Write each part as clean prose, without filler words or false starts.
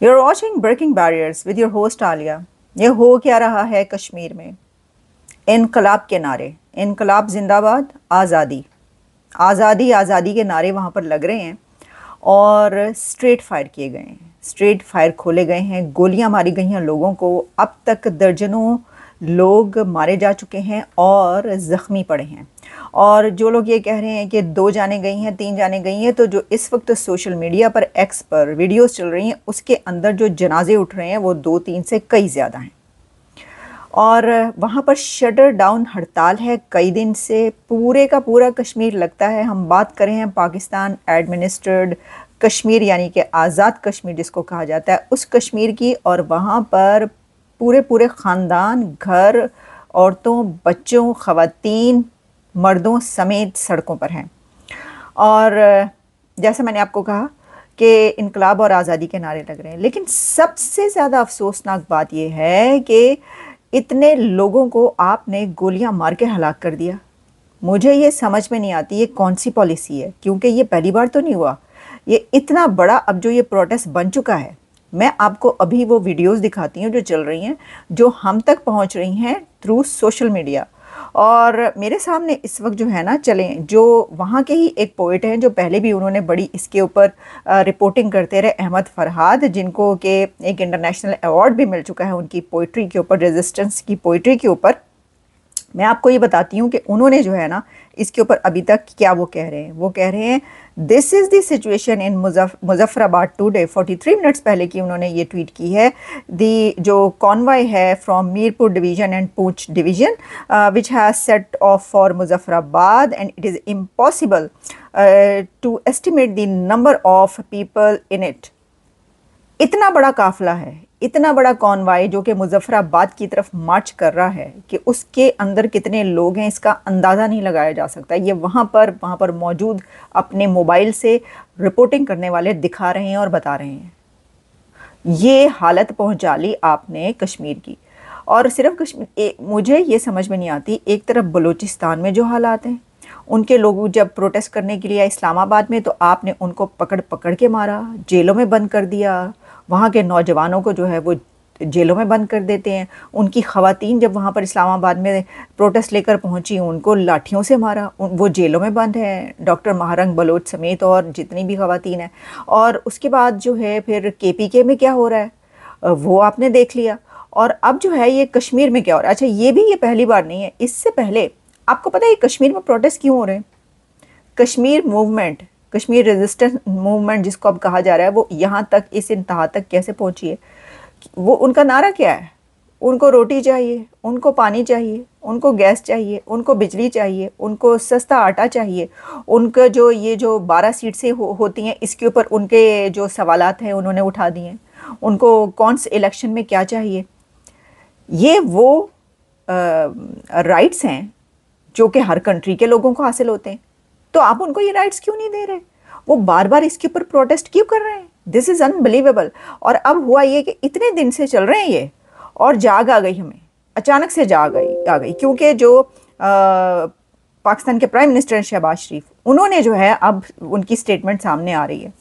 You're watching Breaking Barriers with your host Alia. ये हो क्या रहा है कश्मीर में? इनकलाब के नारे, इनकलाब जिंदाबाद, आज़ादी आज़ादी आज़ादी के नारे वहाँ पर लग रहे हैं और स्ट्रेट फायर किए गए हैं, स्ट्रेट फायर खोले गए हैं, गोलियां मारी गई हैं लोगों को। अब तक दर्जनों लोग मारे जा चुके हैं और ज़ख्मी पड़े हैं। और जो लोग ये कह रहे हैं कि 2 जाने गई हैं, 3 जाने गई हैं, तो जो इस वक्त सोशल मीडिया पर एक्स पर वीडियोस चल रही हैं उसके अंदर जो जनाजे उठ रहे हैं वो 2-3 से कई ज़्यादा हैं। और वहाँ पर शटर डाउन हड़ताल है कई दिन से। पूरे का पूरा कश्मीर लगता है, हम बात करें हैं पाकिस्तान एडमिनिस्ट्रेड कश्मीर यानी कि आज़ाद कश्मीर जिसको कहा जाता है, उस कश्मीर की। और वहाँ पर पूरे पूरे ख़ानदान, घर, औरतों, बच्चों, ख़वातीन, मर्दों समेत सड़कों पर हैं। और जैसे मैंने आपको कहा कि इनकलाब और आज़ादी के नारे लग रहे हैं, लेकिन सबसे ज़्यादा अफसोसनाक बात यह है कि इतने लोगों को आपने गोलियां मार के हलाक कर दिया। मुझे ये समझ में नहीं आती ये कौन सी पॉलिसी है, क्योंकि ये पहली बार तो नहीं हुआ। ये इतना बड़ा अब जो ये प्रोटेस्ट बन चुका है, मैं आपको अभी वो वीडियोस दिखाती हूँ जो चल रही हैं, जो हम तक पहुँच रही हैं थ्रू सोशल मीडिया। और मेरे सामने इस वक्त जो है ना, चलें, जो वहाँ के ही एक पोइट हैं जो पहले भी उन्होंने बड़ी इसके ऊपर रिपोर्टिंग करते रहे, अहमद फरहाद, जिनको के एक इंटरनेशनल अवार्ड भी मिल चुका है उनकी पोइट्री के ऊपर, रेजिस्टेंस की पोइट्री के ऊपर। मैं आपको ये बताती हूँ कि उन्होंने जो है ना इसके ऊपर अभी तक क्या वो कह रहे हैं। वो कह रहे हैं, this is the situation in Muzaffarabad today. 43 minutes पहले की उन्होंने ये ट्वीट की है। दी जो कॉन्वॉय है from Mirpur division and Poonch division which has set off for Muzaffarabad and it is impossible to estimate the number of people in it. इतना बड़ा काफिला है, इतना बड़ा कॉन्वाय जो कि मुजफ्फराबाद की तरफ मार्च कर रहा है कि उसके अंदर कितने लोग हैं इसका अंदाज़ा नहीं लगाया जा सकता। ये वहाँ पर मौजूद अपने मोबाइल से रिपोर्टिंग करने वाले दिखा रहे हैं और बता रहे हैं। ये हालत पहुँचा ली आपने कश्मीर की। और सिर्फ कश्मीर, मुझे ये समझ में नहीं आती, एक तरफ बलूचिस्तान में जो हालात हैं, उनके लोग जब प्रोटेस्ट करने के लिए आए इस्लामाबाद में, तो आपने उनको पकड़ पकड़ के मारा, जेलों में बंद कर दिया। वहाँ के नौजवानों को जो है वो जेलों में बंद कर देते हैं। उनकी ख़वातीन जब वहाँ पर इस्लामाबाद में प्रोटेस्ट लेकर पहुँची, उनको लाठियों से मारा, वो जेलों में बंद हैं, डॉक्टर महारंग बलोच समेत और जितनी भी ख़वातीन हैं। और उसके बाद जो है फिर KPK में क्या हो रहा है वो आपने देख लिया। और अब जो है ये कश्मीर में क्या हो रहा है। अच्छा, ये पहली बार नहीं है, इससे पहले आपको पता है कश्मीर में प्रोटेस्ट क्यों हो रहे हैं? Kashmir movement, Kashmir resistance movement जिसको अब कहा जा रहा है, वो यहाँ तक, इस इंतहा तक कैसे पहुँची है? वो उनका नारा क्या है? उनको रोटी चाहिए, उनको पानी चाहिए, उनको गैस चाहिए, उनको बिजली चाहिए, उनको सस्ता आटा चाहिए। उनका जो ये जो 12 सीट से होती हैं, इसके ऊपर उनके जो सवालात हैं उन्होंने उठा दिए हैं। उनको कौन से इलेक्शन में क्या चाहिए? ये वो राइट्स हैं जो कि हर कंट्री के लोगों को हासिल होते हैं। तो आप उनको ये राइट्स क्यों नहीं दे रहे? वो बार बार इसके ऊपर प्रोटेस्ट क्यों कर रहे हैं? This is unbelievable. और अब हुआ ये कि इतने दिन से चल रहे हैं ये, और जाग आ गई हमें, अचानक से जाग आ गई क्योंकि जो पाकिस्तान के प्राइम मिनिस्टर शहबाज शरीफ, उन्होंने जो है अब उनकी स्टेटमेंट सामने आ रही है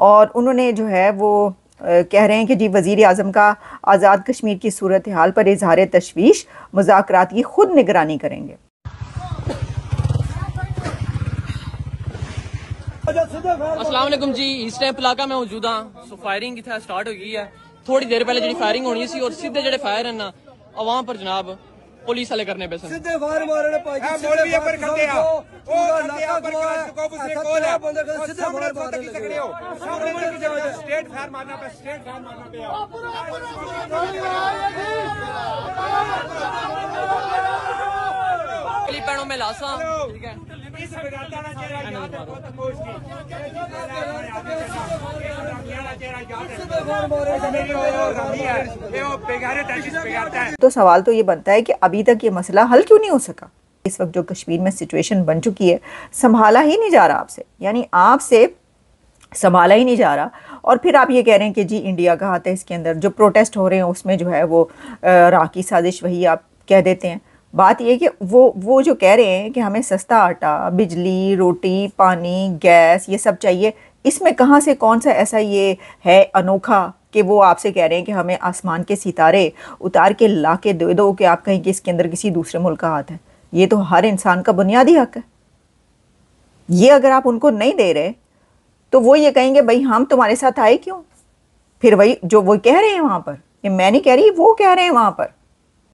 और उन्होंने जो है वो कह रहे हैं कि जी वज़ीर आज़म का आज़ाद कश्मीर की सूरत हाल पर इजहार तशवीश, मुज़ाकरात की खुद निगरानी करेंगे। अस्सलाम वालेकुम जी, इस टाइम इलाका में मौजूद हाँ। सो फायरिंग इतना स्टार्ट हो गई है। थोड़ी देर पहले जी फायरिंग होनी सी और सीधे जड़े फायर है ना अवाम पर जनाब पुलिस वाले करने पे सीधे फायर मारने पाई मौलवी पर करते हैं ओ इलाका पर को उसने कॉल है बंदे को सीधे फायर मारने लगे हो स्टेट फायर मारना पे स्टेट फायर मारना पे पैरों में लाशा, ठीक है। तो सवाल तो ये बनता है कि अभी तक ये मसला हल क्यों नहीं हो सका? इस वक्त जो कश्मीर में सिचुएशन बन चुकी है, संभाला ही नहीं जा रहा आपसे, यानी आपसे संभाला ही नहीं जा रहा। और फिर आप ये कह रहे हैं कि जी इंडिया का हाथ है इसके अंदर, जो प्रोटेस्ट हो रहे हैं उसमें जो है वो राह की साजिश, वही आप कह देते हैं। बात ये कि वो जो कह रहे हैं कि हमें सस्ता आटा, बिजली, रोटी, पानी, गैस, ये सब चाहिए, इसमें कहाँ से कौन सा ऐसा ये है अनोखा कि वो आपसे कह रहे हैं कि हमें आसमान के सितारे उतार के ला के दे दो कि आप कहें कि इसके अंदर किसी दूसरे मुल्क का हाथ है। ये तो हर इंसान का बुनियादी हक है। ये अगर आप उनको नहीं दे रहे तो वो ये कहेंगे भाई हम तुम्हारे साथ आए क्यों। फिर वही जो वो कह रहे हैं वहां पर, ये मैं नहीं कह रही, वो कह रहे हैं वहां पर।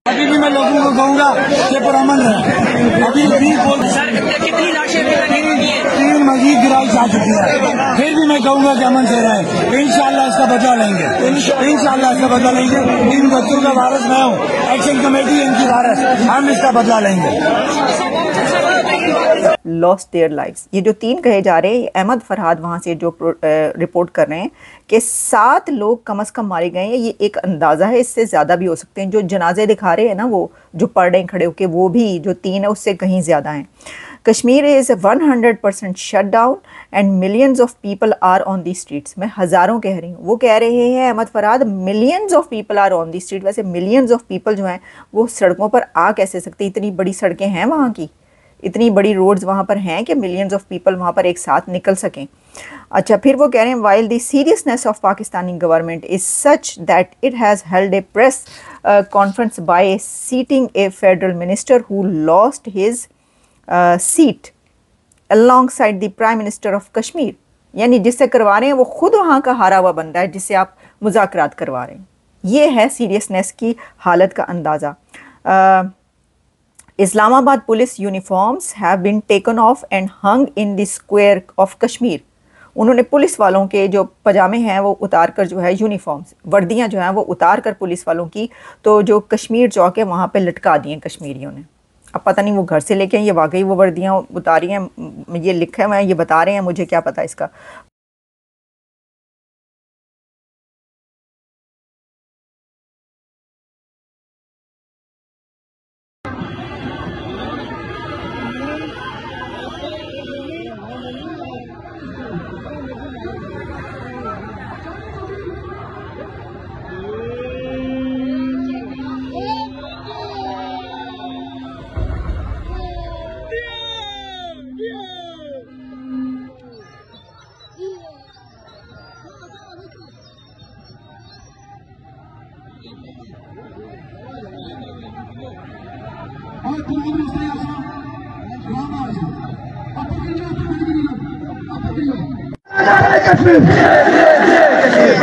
अभी भी मैं लोगों को कहूंगा कि पुरअमन रहे। अभी कितनी लाशें गिरी हैं? 3 मजीद गिराई जा चुकी है। फिर भी मैं कहूंगा कि अमन से रहे। इंशाल्लाह इसका बदला लेंगे, इंशाल्लाह इसका बदला लेंगे। इन बच्चों का वारिस मैं हूँ, एक्शन कमेटी इनकी वारिस, हम इसका बदला लेंगे। लॉस्ट देयर लाइव्स, ये जो 3 कहे जा रहे हैं, अहमद फरहाद वहाँ से जो रिपोर्ट कर रहे हैं कि 7 लोग कम से कम मारे गए हैं। ये एक अंदाज़ा है, इससे ज़्यादा भी हो सकते हैं। जो जनाजे दिखा रहे हैं ना, वो जो पढ़ रहे हैं खड़े होके, वो भी जो 3 है उससे कहीं ज़्यादा हैं। Kashmir is 100% shut down and millions of people are on the streets. मैं हज़ारों कह रही हूँ, वो कह रहे हैं Ahmad Farhad millions of people are on the street. वैसे मिलियंस ऑफ पीपल जो हैं वो सड़कों पर आ कैसे सकते, इतनी बड़ी सड़कें हैं वहाँ की, इतनी बड़ी रोड्स वहाँ पर हैं कि मिलियंस ऑफ पीपल वहाँ पर एक साथ निकल सकें। अच्छा, फिर वो कह रहे हैं while the seriousness of Pakistani government is such that it has held a press conference by seating a federal minister who lost his seat alongside the prime minister of Kashmir. यानी जिससे करवा रहे हैं वो खुद वहाँ का हारा हुआ बंदा है जिससे आप मुज़ाकरात करवा रहे हैं। ये है सीरियसनेस की हालत का अंदाज़ा। Islamabad police uniforms have been taken off and hung in the square of Kashmir. उन्होंने पुलिस वालों के जो पजामे हैं वो उतार कर, जो है यूनिफॉर्म्स, वर्दियां जो हैं वो उतार कर पुलिस वालों की, तो जो कश्मीर चौक है वहाँ पे लटका दी हैं कश्मीरियों ने। अब पता नहीं वो घर से लेके ये वाकई वो वर्दियां उतारी हैं, ये लिखे हुए हैं, ये बता रहे हैं, मुझे क्या पता इसका।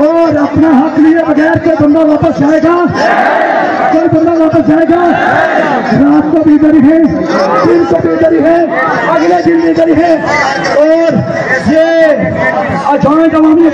और अपना हक लिए बगैर कोई बंदा वापस जाएगा, कोई बंदा वापस जाएगा। रात को भी इधर ही है, दिन को भी इधर ही है, अगले दिन भी इधर ही है। और ये जॉइंट अवामी